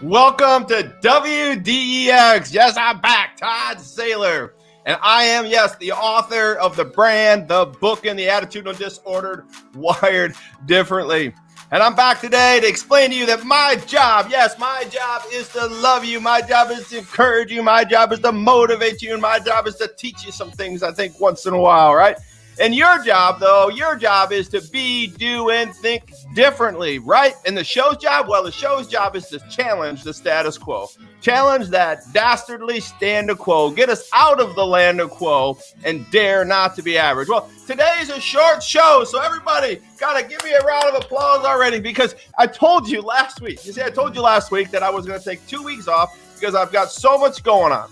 Welcome to WDEX. Yes, I'm back, Todd Saylor. And I am, yes, the author of the brand, the book, and the Attitudinal Disordered, Wired Differently. And I'm back today to explain to you that my job, yes, my job is to love you. My job is to encourage you. My job is to motivate you. And my job is to teach you some things, I think, once in a while, right? And your job, though, your job is to be, do, and think differently, right? And the show's job, well, the show's job is to challenge the status quo. Challenge that dastardly stand of quo. Get us out of the land of quo and dare not to be average. Well, today's a short show, so everybody got to give me a round of applause already because I told you last week. You see, I told you last week that I was going to take 2 weeks off because I've got so much going on.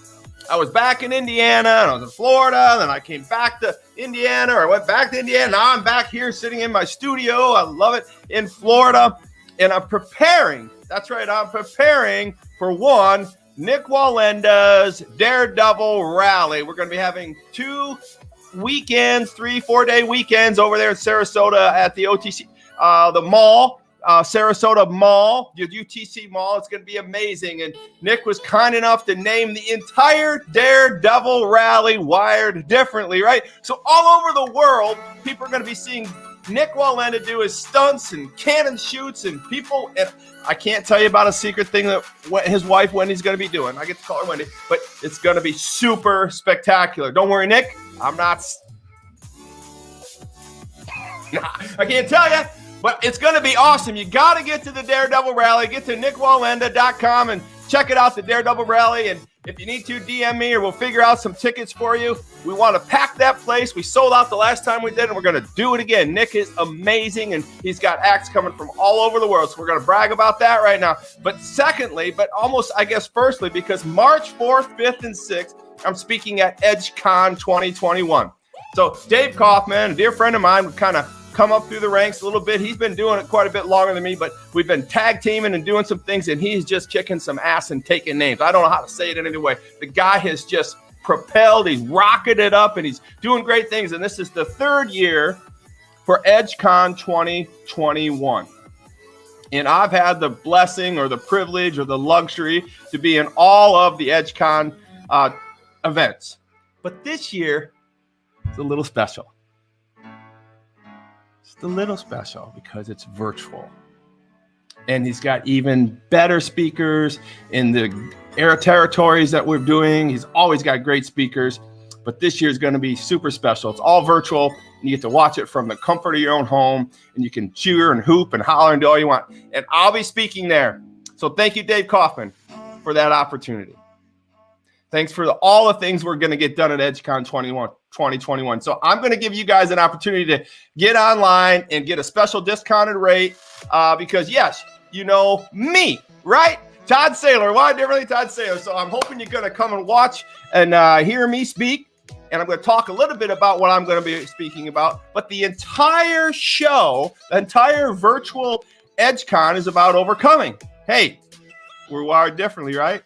I was back in Indiana, and I was in Florida, then I came back to Indiana, or I went back to Indiana. Now I'm back here sitting in my studio. I love it, in Florida, and I'm preparing. That's right, I'm preparing for one, Nick Wallenda's Daredevil rally. We're going to be having 2 weekends, 3-4 day weekends over there in Sarasota at the OTC, the mall. Sarasota Mall, the UTC Mall. It's going to be amazing. And Nick was kind enough to name the entire Daredevil rally Wired Differently, right? So all over the world, people are going to be seeing Nick Wallenda do his stunts and cannon shoots and people. And I can't tell you about a secret thing that his wife Wendy's going to be doing. I get to call her Wendy, but it's going to be super spectacular. Don't worry, Nick. I'm not. I can't tell you. But it's going to be awesome. You got to get to the Daredevil Rally. Get to nickwallenda.com and check it out, the Daredevil Rally. And if you need to, DM me or we'll figure out some tickets for you. We want to pack that place. We sold out the last time we did, and we're going to do it again. Nick is amazing, and he's got acts coming from all over the world. So we're going to brag about that right now. But secondly, but almost, I guess, firstly, because March 4th, 5th, and 6th, I'm speaking at EdgeCon 2021. So Dave Kaufman, a dear friend of mine, would kind of come up through the ranks a little bit. He's been doing it quite a bit longer than me, but we've been tag teaming and doing some things, and he's just kicking some ass and taking names. I don't know how to say it in any way. The guy has just propelled. He's rocketed up, and he's doing great things, and this is the 3rd year for EdgeCon 2021. And I've had the blessing or the privilege or the luxury to be in all of the EdgeCon events. But this year, it's a little special. It's a little special because it's virtual. And he's got even better speakers in the era territories that we're doing. He's always got great speakers, but this year is going to be super special. It's all virtual, and you get to watch it from the comfort of your own home, and you can cheer and hoop and holler and do all you want. And I'll be speaking there. So thank you, Dave Kaufman, for that opportunity. Thanks for all the things we're going to get done at EdgeCon 2021. So I'm going to give you guys an opportunity to get online and get a special discounted rate because, yes, you know me, right? Todd Saylor. Why differently, Todd Saylor? So I'm hoping you're going to come and watch and hear me speak. And I'm going to talk a little bit about what I'm going to be speaking about. But the entire show, the entire virtual EdgeCon is about overcoming. Hey, we're wired differently, right?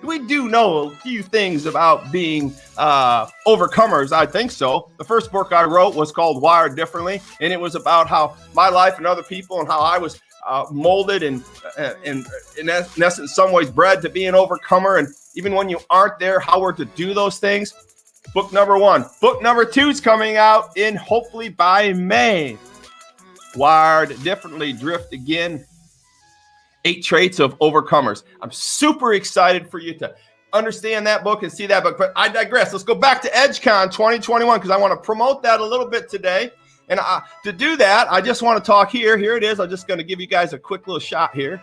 We do know a few things about being overcomers. I think so. The first book I wrote was called Wired Differently, and it was about how my life and other people and how I was molded and in essence, some ways bred to be an overcomer. And even when you aren't there, how we're to do those things. Book number 1. Book number 2 is coming out in hopefully by May. Wired Differently, Drift Again. 8 Traits of Overcomers. I'm super excited for you to understand that book and see that book, but I digress. Let's go back to EdgeCon 2021 because I want to promote that a little bit today. And to do that, I just want to talk here. Here it is. I'm just going to give you guys a quick little shot here.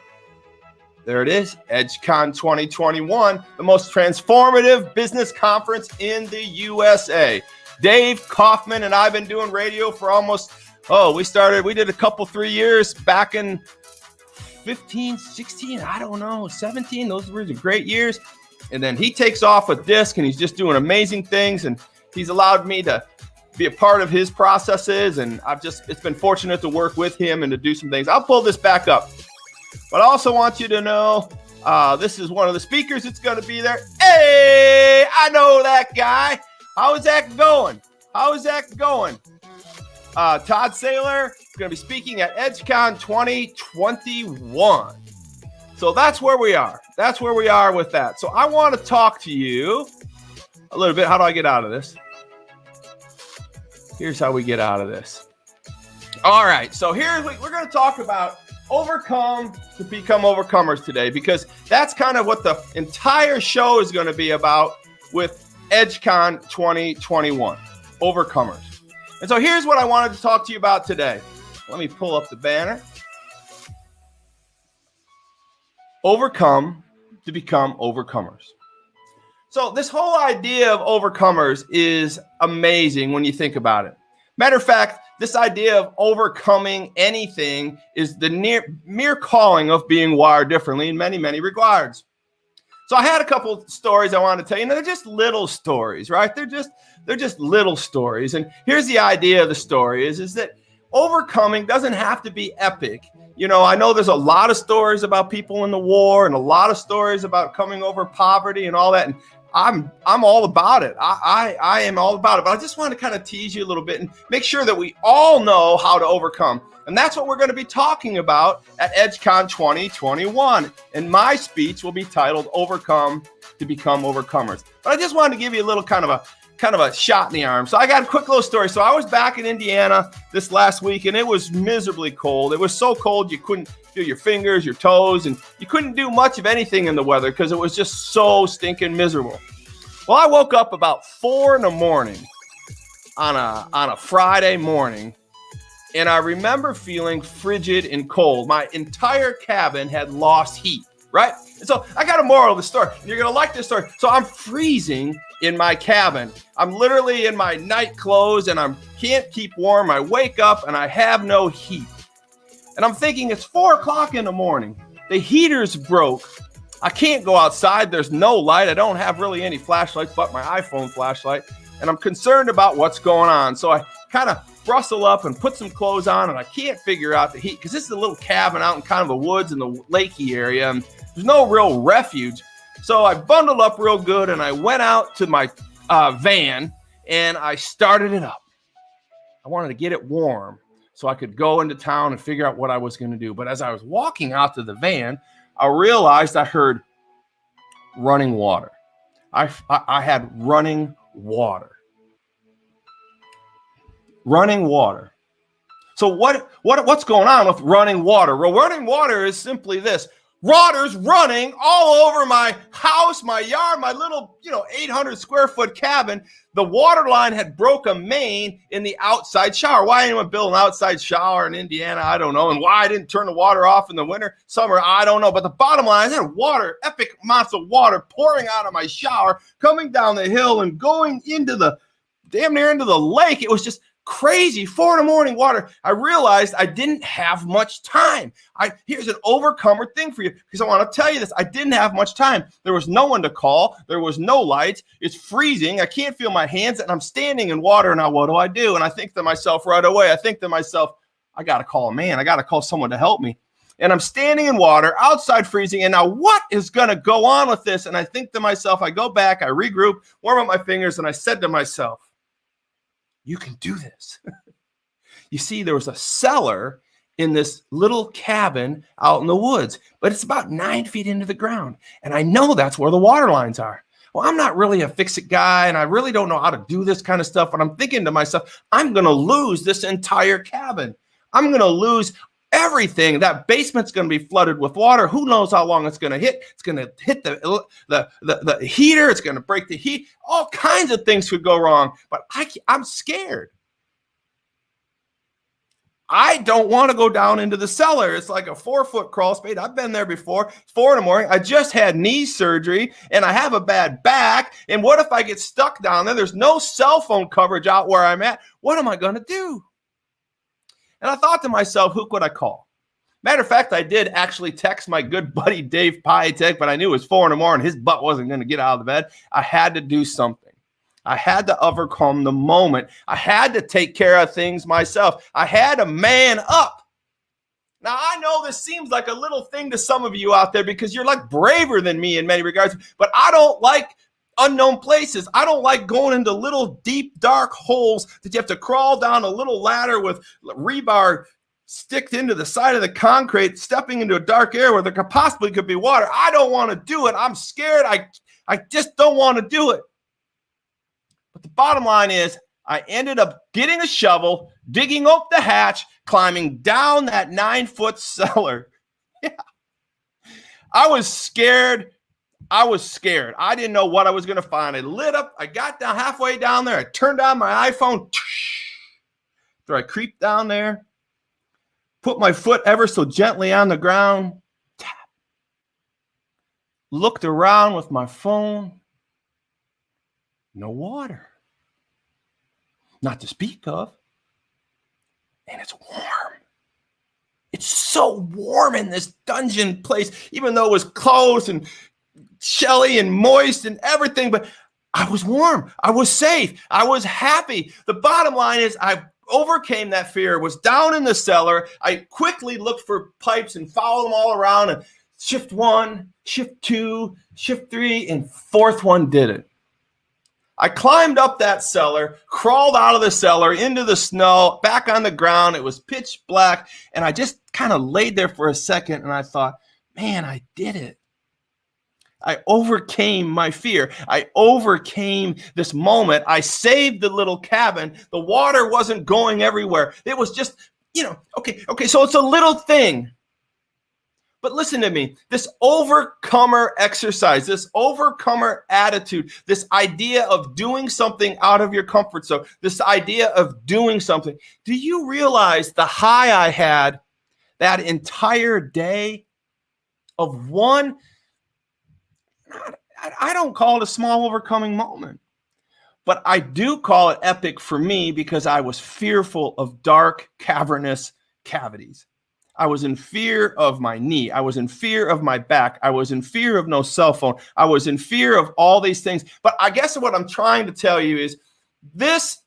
There it is, EdgeCon 2021, the most transformative business conference in the USA. Dave Kaufman and I have been doing radio for almost, we did a couple, 3 years back in 15, 16, I don't know, 17. Those were great years. And then he takes off with disc and he's just doing amazing things. And he's allowed me to be a part of his processes. And it's been fortunate to work with him and to do some things. I'll pull this back up. But I also want you to know, this is one of the speakers that's going to be there. Hey, I know that guy. How is that going? Todd Saylor is going to be speaking at EdgeCon 2021. So that's where we are. That's where we are with that. So I want to talk to you a little bit. How do I get out of this? Here's how we get out of this. All right. So we're going to talk about overcome to become overcomers today, because that's kind of what the entire show is going to be about with EdgeCon 2021, overcomers. And so here's what I wanted to talk to you about today. Let me pull up the banner. Overcome to become overcomers. So this whole idea of overcomers is amazing when you think about it. Matter of fact, this idea of overcoming anything is the mere calling of being wired differently in many, many regards. So I had a couple stories I wanted to tell you. They're just little stories, right? They're just little stories. And here's the idea of the story is that overcoming doesn't have to be epic. You know, I know there's a lot of stories about people in the war and a lot of stories about coming over poverty and all that. And I'm all about it. I am all about it. But I just want to kind of tease you a little bit and make sure that we all know how to overcome. And that's what we're going to be talking about at EdgeCon 2021. And my speech will be titled Overcome to Become Overcomers. But I just wanted to give you a little kind of a shot in the arm. So I got a quick little story. So I was back in Indiana this last week, and it was miserably cold. It was so cold you couldn't feel your fingers, your toes, and you couldn't do much of anything in the weather because it was just so stinking miserable. Well, I woke up about 4 a.m. on a Friday morning, and I remember feeling frigid and cold. My entire cabin had lost heat, right? And so I got a moral of the story. You're going to like this story. So I'm freezing in my cabin. I'm literally in my night clothes, and I can't keep warm. I wake up, and I have no heat. And I'm thinking, it's 4 o'clock in the morning. The heater's broke. I can't go outside. There's no light. I don't have really any flashlights but my iPhone flashlight. And I'm concerned about what's going on. So I kind of rustle up and put some clothes on, and I can't figure out the heat because this is a little cabin out in kind of the woods in the lakey area, and there's no real refuge. So I bundled up real good, and I went out to my van, and I started it up. I wanted to get it warm so I could go into town and figure out what I was going to do. But as I was walking out to the van, I realized I heard running water. I had running water. Running water. So what's going on with running water? Well, running water is simply this. Water's running all over my house, my yard, my little, 800 square foot cabin. The water line had broke a main in the outside shower. Why anyone build an outside shower in Indiana, I don't know. And why I didn't turn the water off in the winter, summer, I don't know. But the bottom line is I had water, epic amounts of water pouring out of my shower, coming down the hill and going into damn near into the lake. It was just crazy. 4 a.m. water. I realized I didn't have much time. Here's an overcomer thing for you, because I want to tell you this. I didn't have much time. There was no one to call. There was no lights. It's freezing. I can't feel my hands, and I'm standing in water. Now, what do I do? And I think to myself right away, I got to call a man. I got to call someone to help me. And I'm standing in water, outside freezing. And now what is going to go on with this? And I think to myself, I go back, I regroup, warm up my fingers, and I said to myself, you can do this. You see, there was a cellar in this little cabin out in the woods, but it's about 9 feet into the ground. And I know that's where the water lines are. Well, I'm not really a fix-it guy, and I really don't know how to do this kind of stuff. But I'm thinking to myself, I'm going to lose this entire cabin. I'm going to lose everything. That basement's going to be flooded with water. Who knows how long it's going to hit? It's going to hit the heater. It's going to break the heat. All kinds of things could go wrong. But I'm scared. I don't want to go down into the cellar. It's like a 4-foot crawl space. I've been there before. 4 a.m. I just had knee surgery, and I have a bad back. And what if I get stuck down there? There's no cell phone coverage out where I'm at. What am I going to do? And I thought to myself, who could I call? Matter of fact, I did actually text my good buddy Dave Pietek, but I knew it was 4 a.m. His butt wasn't going to get out of the bed. I had to do something. I had to overcome the moment. I had to take care of things myself. I had to man up. Now, I know this seems like a little thing to some of you out there because you're like braver than me in many regards, but I don't like unknown places. I don't like going into little deep dark holes that you have to crawl down a little ladder with rebar sticked into the side of the concrete, stepping into a dark area where there possibly could be water. I don't want to do it. I'm scared. I just don't want to do it. But the bottom line is I ended up getting a shovel, digging up the hatch, climbing down that 9-foot cellar. Yeah. I was scared. I didn't know what I was going to find. I lit up. I got down halfway down there. I turned on my iPhone. After I creeped down there, put my foot ever so gently on the ground, tap. Looked around with my phone. No water. Not to speak of. And it's warm. It's so warm in this dungeon place, even though it was closed and chilly and moist and everything, but I was warm. I was safe. I was happy. The bottom line is I overcame that fear, was down in the cellar. I quickly looked for pipes and followed them all around, and shift 1, shift 2, shift 3, and fourth one did it. I climbed up that cellar, crawled out of the cellar into the snow, back on the ground. It was pitch black, and I just kind of laid there for a second, and I thought, man, I did it. I overcame my fear. I overcame this moment. I saved the little cabin. The water wasn't going everywhere. It was just, okay, so it's a little thing. But listen to me, this overcomer exercise, this overcomer attitude, this idea of doing something out of your comfort zone, this idea of doing something. Do you realize the high I had that entire day of one? I don't call it a small overcoming moment, but I do call it epic for me because I was fearful of dark, cavernous cavities. I was in fear of my knee. I was in fear of my back. I was in fear of no cell phone. I was in fear of all these things. But I guess what I'm trying to tell you is this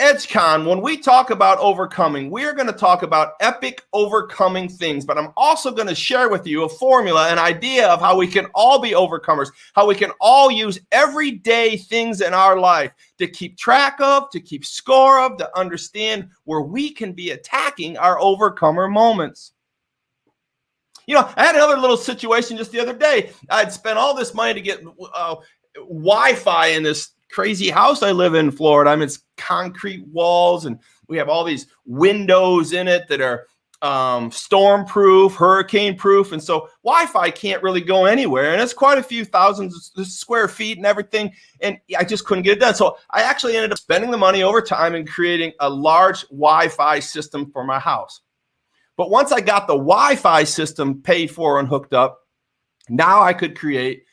EdgeCon, when we talk about overcoming, we're going to talk about epic overcoming things, but I'm also going to share with you a formula, an idea of how we can all be overcomers, how we can all use everyday things in our life to keep track of, to keep score of, to understand where we can be attacking our overcomer moments. I had another little situation just the other day. I'd spent all this money to get Wi-Fi in this crazy house I live in Florida. I mean, it's concrete walls, and we have all these windows in it that are storm-proof, hurricane-proof, and so Wi-Fi can't really go anywhere, and it's quite a few thousand square feet and everything, and I just couldn't get it done. So I actually ended up spending the money over time and creating a large Wi-Fi system for my house. But once I got the Wi-Fi system paid for and hooked up, now I could create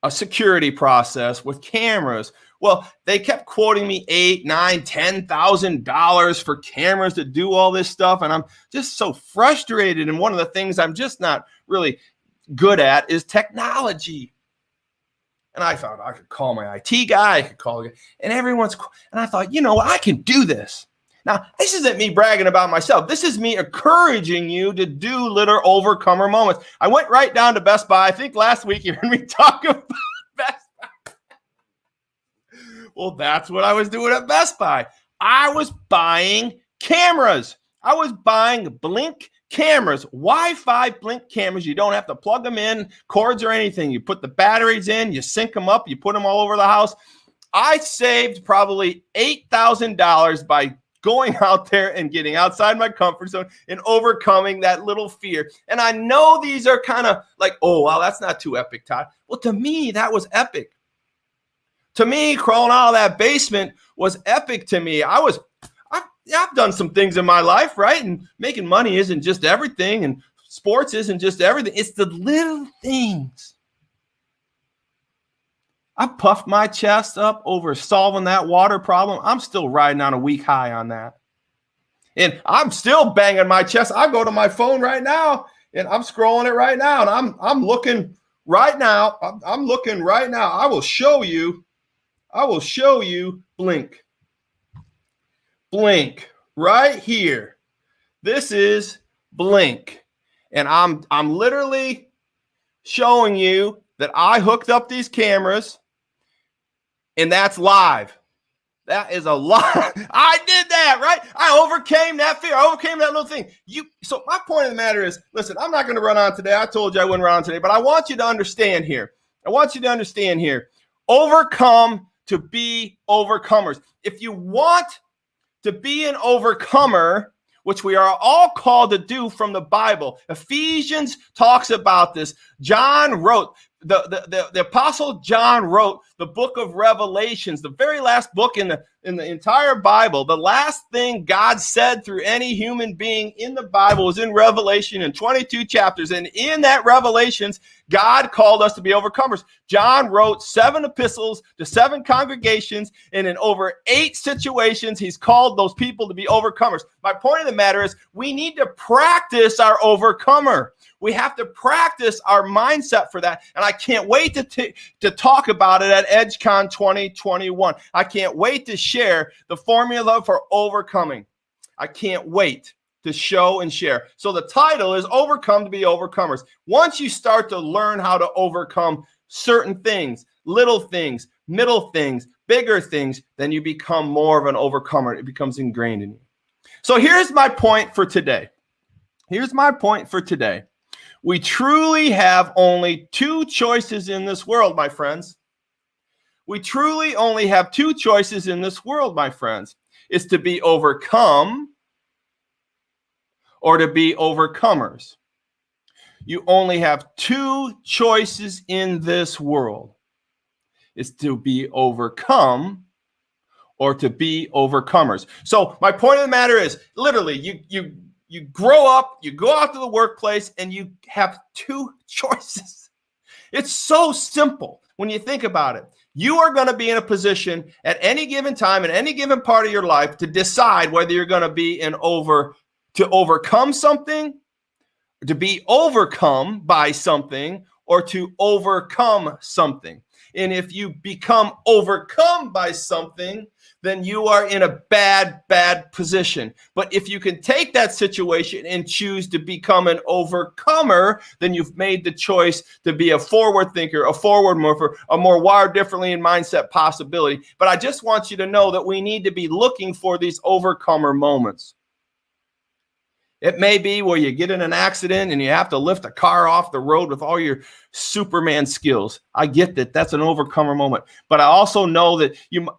a security process with cameras. Well, they kept quoting me $8,000, $9,000, $10,000 for cameras to do all this stuff. And I'm just so frustrated. And one of the things I'm just not really good at is technology. And I thought I could call my IT guy. I could call, and I thought, I can do this. Now, this isn't me bragging about myself. This is me encouraging you to do little overcomer moments. I went right down to Best Buy. I think last week you heard me talk about Best Buy. Well, that's what I was doing at Best Buy. I was buying cameras. I was buying Blink cameras, Wi-Fi Blink cameras. You don't have to plug them in, cords or anything. You put the batteries in, you sync them up, you put them all over the house. I saved probably $8,000 by going out there and getting outside my comfort zone and overcoming that little fear. And I know these are kind of like, oh, well, that's not too epic, Todd. Well, to me, that was epic. To me, crawling out of that basement was epic to me. I've done some things in my life, right? And making money isn't just everything, and sports isn't just everything. It's the little things. I puffed my chest up over solving that water problem. I'm still riding on a week high on that. And I'm still banging my chest. I go to my phone right now and I'm scrolling it right now. And I'm looking right now. I'm looking right now. I will show you Blink. Blink right here. This is Blink. And I'm literally showing you that I hooked up these cameras. And that's live. That is a lot. I did that, right? I overcame that fear. I overcame that little thing. So my point of the matter is, listen, I'm not going to run on today. I told you I wouldn't run on today, but I want you to understand here. Overcome to be overcomers. If you want to be an overcomer, which we are all called to do from the Bible, Ephesians talks about this. John wrote, the apostle John wrote the book of Revelations, the very last book in the entire Bible. The last thing God said through any human being in the Bible was in Revelation in 22 chapters. And in that Revelations, God called us to be overcomers. John wrote 7 epistles to 7 congregations, and in over 8 situations, he's called those people to be overcomers. My point of the matter is we need to practice our overcomer. We have to practice our mindset for that. And I can't wait to talk about it at EdgeCon 2021. I can't wait to share the formula for overcoming. I can't wait to show and share. So the title is Overcome to be Overcomers. Once you start to learn how to overcome certain things, little things, middle things, bigger things, then you become more of an overcomer. It becomes ingrained in you. So here's my point for today. We truly have only 2 choices in this world, my friends. We truly only have 2 choices in this world, my friends. It's to be overcome or to be overcomers. You only have 2 choices in this world. It's to be overcome or to be overcomers. So my point of the matter is, literally, you grow up, you go out to the workplace, and you have 2 choices. It's so simple when you think about it. You are going to be in a position at any given time, in any given part of your life, to decide whether you're going to be to overcome something, to be overcome by something, or to overcome something. And if you become overcome by something, then you are in a bad position. But if you can take that situation and choose to become an overcomer, then you've made the choice to be a forward thinker, a forward mover, a more wired differently in mindset possibility. But I just want you to know that we need to be looking for these overcomer moments. It may be where you get in an accident and you have to lift a car off the road with all your Superman skills. I get that. That's an overcomer moment. But I also know that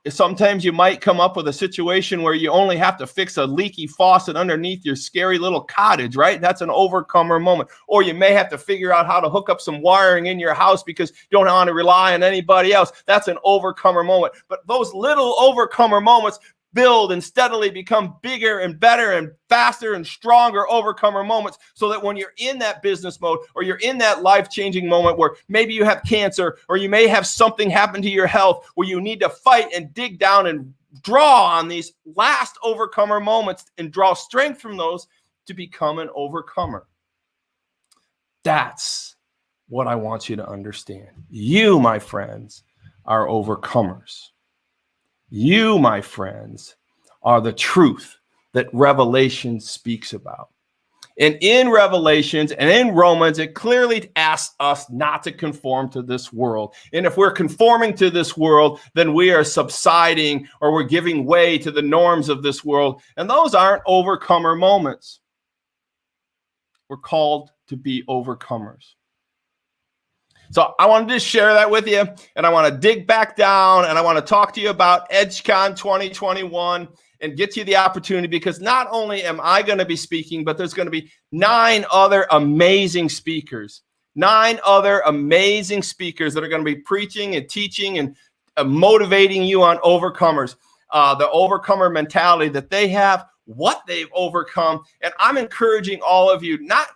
sometimes you might come up with a situation where you only have to fix a leaky faucet underneath your scary little cottage, right? That's an overcomer moment. Or you may have to figure out how to hook up some wiring in your house because you don't want to rely on anybody else. That's an overcomer moment. But those little overcomer moments build and steadily become bigger and better and faster and stronger overcomer moments, so that when you're in that business mode or you're in that life-changing moment where maybe you have cancer or you may have something happen to your health where you need to fight and dig down and draw on these last overcomer moments and draw strength from those to become an overcomer. That's what I want you to understand. You, my friends, are overcomers. You, my friends, are the truth that Revelation speaks about. And in Revelations and in Romans, it clearly asks us not to conform to this world. And if we're conforming to this world, then we are subsiding or we're giving way to the norms of this world. And those aren't overcomer moments. We're called to be overcomers. So I wanted to share that with you, and I want to dig back down, and I want to talk to you about EdgeCon 2021 and get you the opportunity, because not only am I going to be speaking, but there's going to be 9 other amazing speakers. 9 other amazing speakers that are going to be preaching and teaching and motivating you on overcomers, the overcomer mentality that they have, what they've overcome. And I'm encouraging all of you, not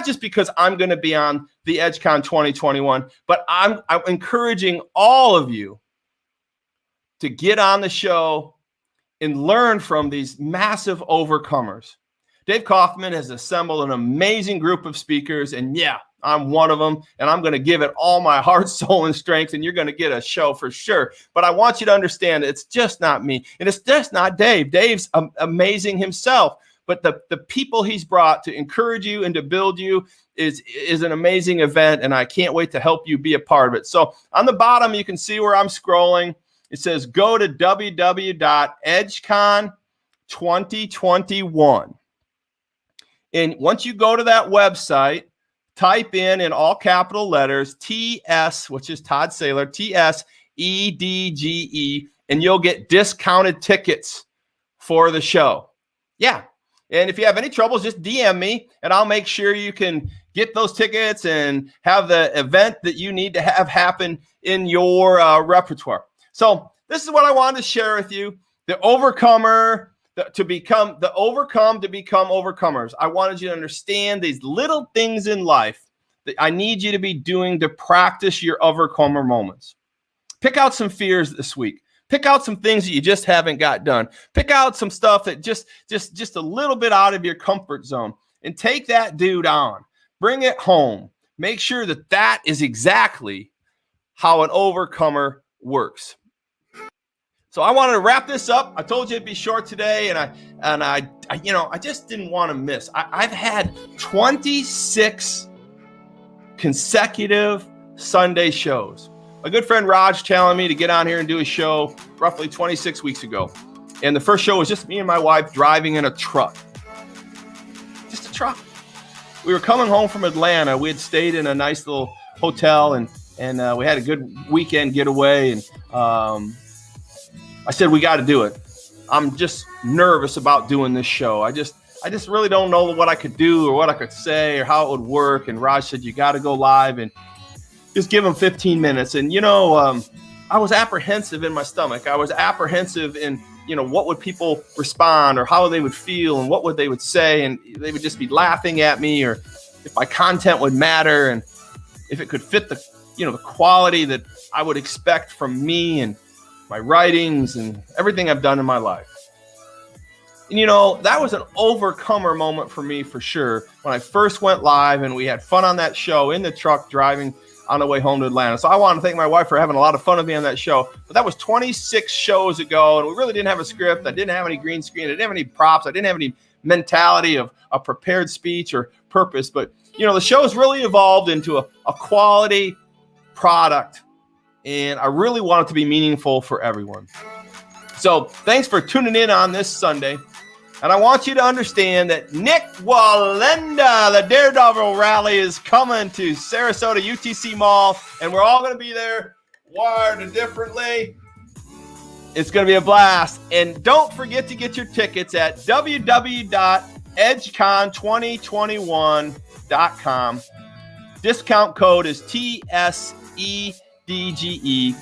just because I'm going to be on the EdgeCon 2021, but I'm encouraging all of you to get on the show and learn from these massive overcomers. Dave Kaufman has assembled an amazing group of speakers, and yeah, I'm one of them, and I'm going to give it all my heart, soul, and strength, and you're going to get a show for sure. But I want you to understand it's just not me, and it's just not Dave. Dave's amazing himself. But the people he's brought to encourage you and to build you is an amazing event, and I can't wait to help you be a part of it. So on the bottom, you can see where I'm scrolling. It says go to www.edgecon2021. And once you go to that website, type in all capital letters TS, which is Todd Saylor, TSEDGE, and you'll get discounted tickets for the show. Yeah. And if you have any troubles, just DM me and I'll make sure you can get those tickets and have the event that you need to have happen in your repertoire. So this is what I wanted to share with you. The overcomer, to become overcomers. I wanted you to understand these little things in life that I need you to be doing to practice your overcomer moments. Pick out some fears this week. Pick out some things that you just haven't got done. Pick out some stuff that just a little bit out of your comfort zone and take that dude on. Bring it home. Make sure that that is exactly how an overcomer works. So I wanted to wrap this up. I told you it'd be short today, and I just didn't want to miss. I've had 26 consecutive Sunday shows. My good friend Raj challenged me to get on here and do a show roughly 26 weeks ago. And the first show was just me and my wife driving in a truck. Just a truck. We were coming home from Atlanta. We had stayed in a nice little hotel, and we had a good weekend getaway. And I said, we got to do it. I'm just nervous about doing this show. I just really don't know what I could do or what I could say or how it would work. And Raj said, you got to go live and just give them 15 minutes. And, I was apprehensive in my stomach. I was apprehensive in, what would people respond or how they would feel and what would they would say. And they would just be laughing at me, or if my content would matter and if it could fit the quality that I would expect from me and my writings and everything I've done in my life. And that was an overcomer moment for me for sure when I first went live and we had fun on that show in the truck driving on the way home to Atlanta. So I want to thank my wife for having a lot of fun with me on that show. But that was 26 shows ago, and we really didn't have a script. I didn't have any green screen. I didn't have any props. I didn't have any mentality of a prepared speech or purpose. But, the show's really evolved into a quality product. And I really want it to be meaningful for everyone. So thanks for tuning in on this Sunday. And I want you to understand that Nick Wallenda, the Daredevil rally, is coming to Sarasota UTC Mall. And we're all going to be there wired differently. It's going to be a blast. And don't forget to get your tickets at www.edgecon2021.com. Discount code is TSEDGE,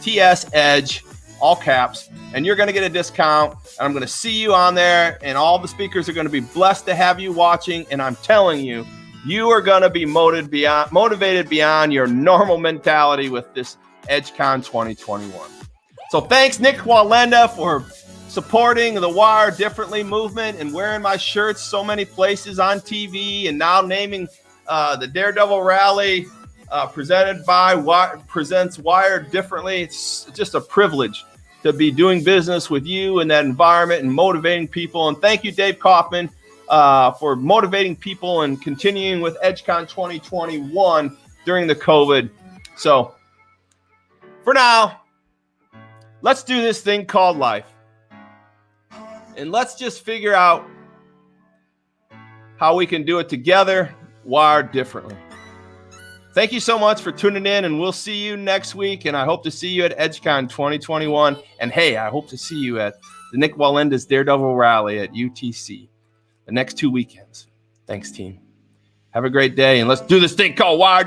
TS Edge, all caps, and you're going to get a discount, and I'm going to see you on there, and all the speakers are going to be blessed to have you watching, and I'm telling you, you are going to be motivated beyond your normal mentality with this EdgeCon 2021. So thanks, Nick Wallenda, for supporting the Wire Differently movement and wearing my shirts so many places on TV, and now naming the Daredevil rally presents Wire Differently. It's just a privilege to be doing business with you in that environment and motivating people. And thank you, Dave Kaufman, for motivating people and continuing with EdgeCon 2021 during the COVID. So for now, let's do this thing called life. And let's just figure out how we can do it together, wired differently. Thank you so much for tuning in, and we'll see you next week. And I hope to see you at EdgeCon 2021. And hey, I hope to see you at the Nick Wallenda's Daredevil rally at UTC the next 2 weekends. Thanks, team. Have a great day, and let's do this thing called Wired.